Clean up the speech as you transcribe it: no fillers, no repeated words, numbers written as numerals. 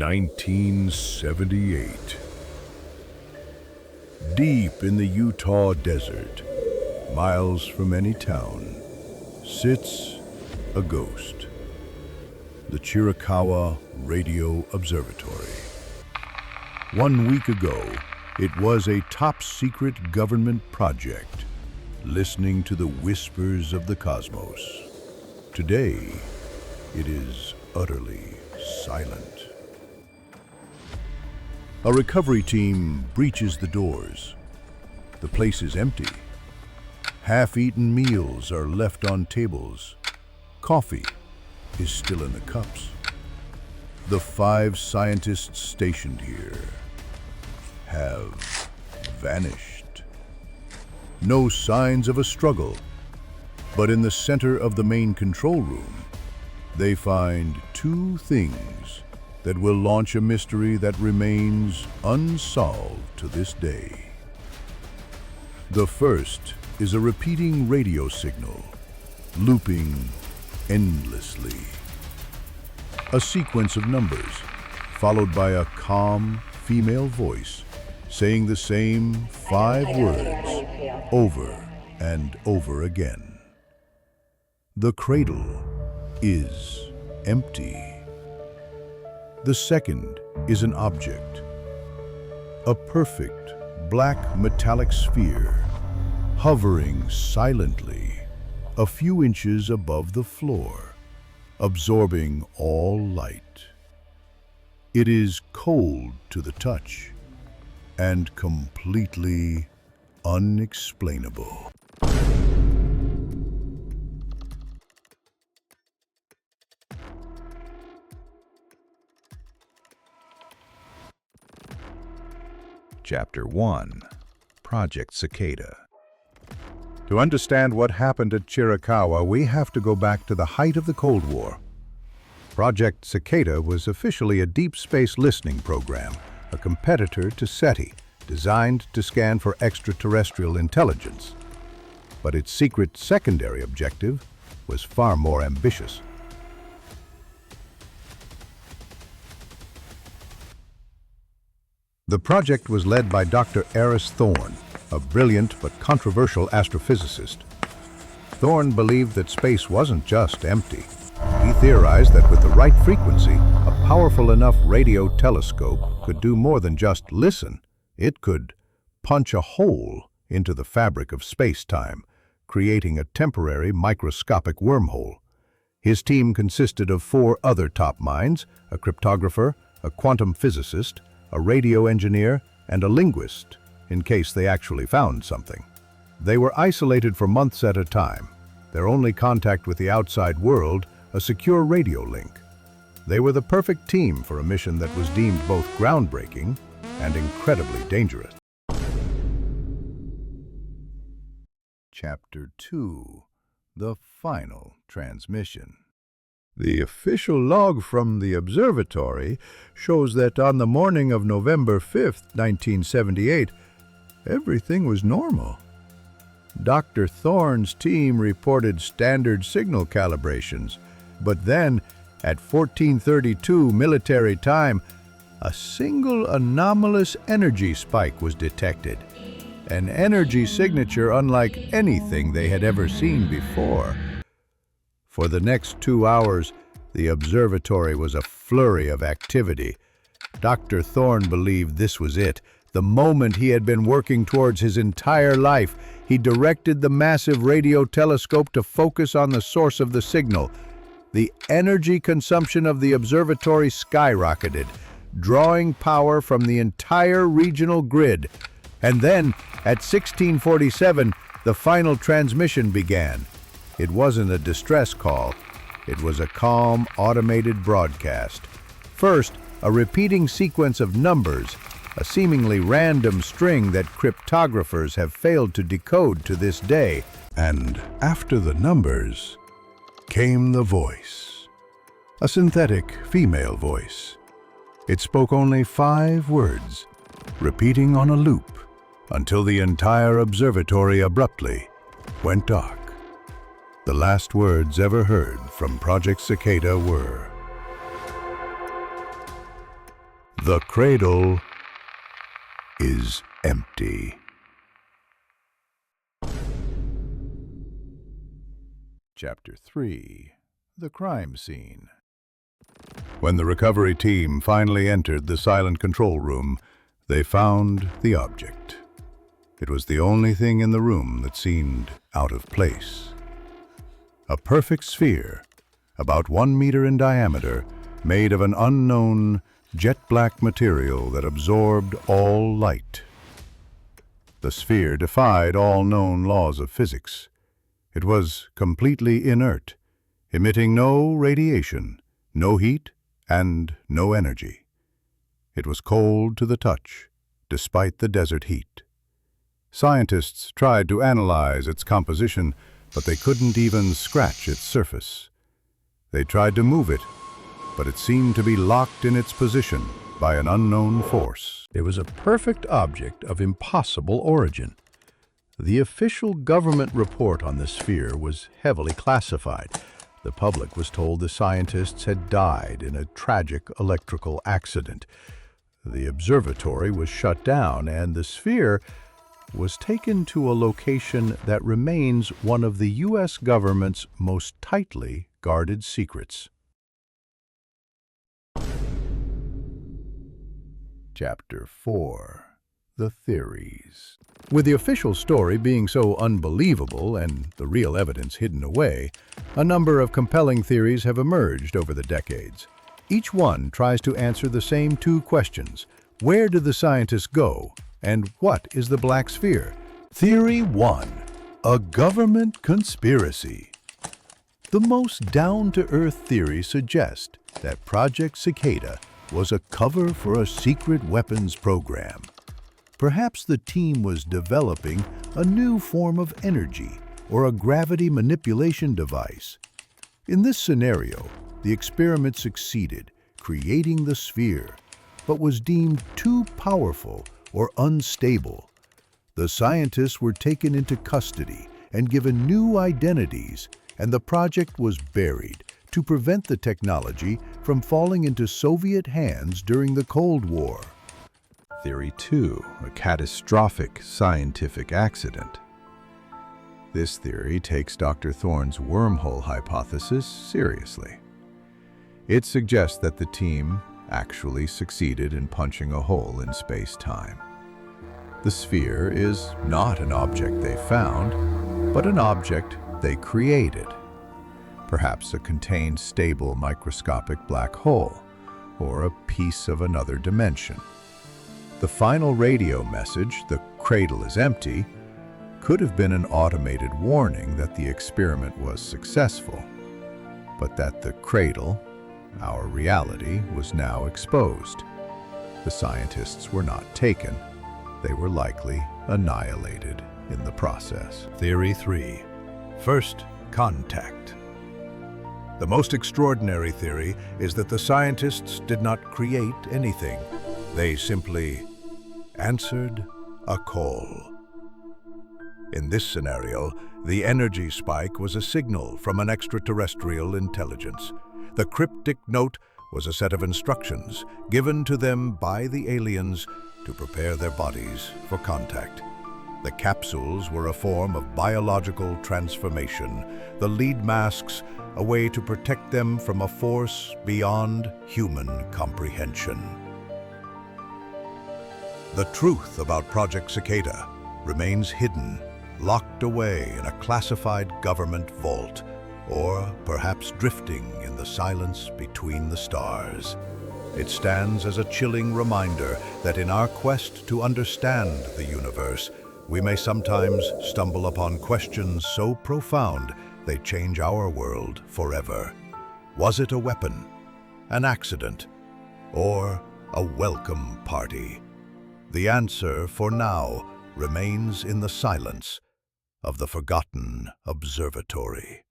1978. Deep in the Utah desert, miles from any town, sits a ghost. The Chiricahua Radio Observatory. 1 week ago, it was a top-secret government project, listening to the whispers of the cosmos. Today, it is utterly silent. A recovery team breaches the doors. The place is empty. Half-eaten meals are left on tables. Coffee is still in the cups. The 5 scientists stationed here have vanished. No signs of a struggle, but in the center of the main control room, they find 2 things that will launch a mystery that remains unsolved to this day. The first is a repeating radio signal, looping endlessly. A sequence of numbers, followed by a calm female voice saying the same 5 words over and over again. The cradle is empty. The second is an object, a perfect black metallic sphere, hovering silently a few inches above the floor, absorbing all light. It is cold to the touch and completely unexplainable. Chapter 1. Project Cicada. To understand what happened at Chiricahua, we have to go back to the height of the Cold War. Project Cicada was officially a deep space listening program, a competitor to SETI, designed to scan for extraterrestrial intelligence. But its secret secondary objective was far more ambitious. The project was led by Dr. Eris Thorne, a brilliant but controversial astrophysicist. Thorne believed that space wasn't just empty. He theorized that with the right frequency, a powerful enough radio telescope could do more than just listen. It could punch a hole into the fabric of space-time, creating a temporary microscopic wormhole. His team consisted of 4 other top minds, a cryptographer, a quantum physicist, a radio engineer, and a linguist, in case they actually found something. They were isolated for months at a time, their only contact with the outside world a secure radio link. They were the perfect team for a mission that was deemed both groundbreaking and incredibly dangerous. Chapter 2. The Final Transmission. The official log from the observatory shows that on the morning of November 5th, 1978, everything was normal. Dr. Thorne's team reported standard signal calibrations, but then, at 14:32 military time, a single anomalous energy spike was detected, an energy signature unlike anything they had ever seen before. For the next 2 hours, the observatory was a flurry of activity. Dr. Thorne believed this was it, the moment he had been working towards his entire life. He directed the massive radio telescope to focus on the source of the signal. The energy consumption of the observatory skyrocketed, drawing power from the entire regional grid. And then, at 16:47, the final transmission began. It wasn't a distress call. It was a calm, automated broadcast. First, a repeating sequence of numbers, a seemingly random string that cryptographers have failed to decode to this day. And after the numbers came the voice, a synthetic female voice. It spoke only 5 words, repeating on a loop, until the entire observatory abruptly went dark. The last words ever heard from Project Cicada were, The cradle is empty. Chapter 3. The crime scene. When the recovery team finally entered the silent control room, they found the object. It was the only thing in the room that seemed out of place. A perfect sphere, about 1 meter in diameter, made of an unknown jet-black material that absorbed all light. The sphere defied all known laws of physics. It was completely inert, emitting no radiation, no heat, and no energy. It was cold to the touch, despite the desert heat. Scientists tried to analyze its composition, but they couldn't even scratch its surface. They tried to move it, but it seemed to be locked in its position by an unknown force. It was a perfect object of impossible origin. The official government report on the sphere was heavily classified. The public was told the scientists had died in a tragic electrical accident. The observatory was shut down, and the sphere was taken to a location that remains one of the U.S. government's most tightly guarded secrets. Chapter 4. The Theories. With the official story being so unbelievable and the real evidence hidden away, a number of compelling theories have emerged over the decades. Each one tries to answer the same two questions. Where did the scientists go? And what is the black sphere? Theory 1. A government conspiracy. The most down-to-earth theory suggests that Project Cicada was a cover for a secret weapons program. Perhaps the team was developing a new form of energy or a gravity manipulation device. In this scenario, the experiment succeeded, creating the sphere, but was deemed too powerful or unstable. The scientists were taken into custody and given new identities, and the project was buried to prevent the technology from falling into Soviet hands during the Cold War. Theory 2. A catastrophic scientific accident. This theory takes Dr. Thorne's wormhole hypothesis seriously. It suggests that the team actually succeeded in punching a hole in space-time. The sphere is not an object they found, but an object they created. Perhaps a contained stable microscopic black hole, or a piece of another dimension. The final radio message, "The cradle is empty," could have been an automated warning that the experiment was successful, but that the cradle, our reality, was now exposed. The scientists were not taken. They were likely annihilated in the process. Theory 3. First contact. The most extraordinary theory is that the scientists did not create anything. They simply answered a call. In this scenario, the energy spike was a signal from an extraterrestrial intelligence. The cryptic note was a set of instructions given to them by the aliens to prepare their bodies for contact. The capsules were a form of biological transformation, the lead masks a way to protect them from a force beyond human comprehension. The truth about Project Cicada remains hidden, locked away in a classified government vault, or perhaps drifting in the silence between the stars. It stands as a chilling reminder that in our quest to understand the universe, we may sometimes stumble upon questions so profound they change our world forever. Was it a weapon, an accident, or a welcome party? The answer, for now, remains in the silence of the forgotten observatory.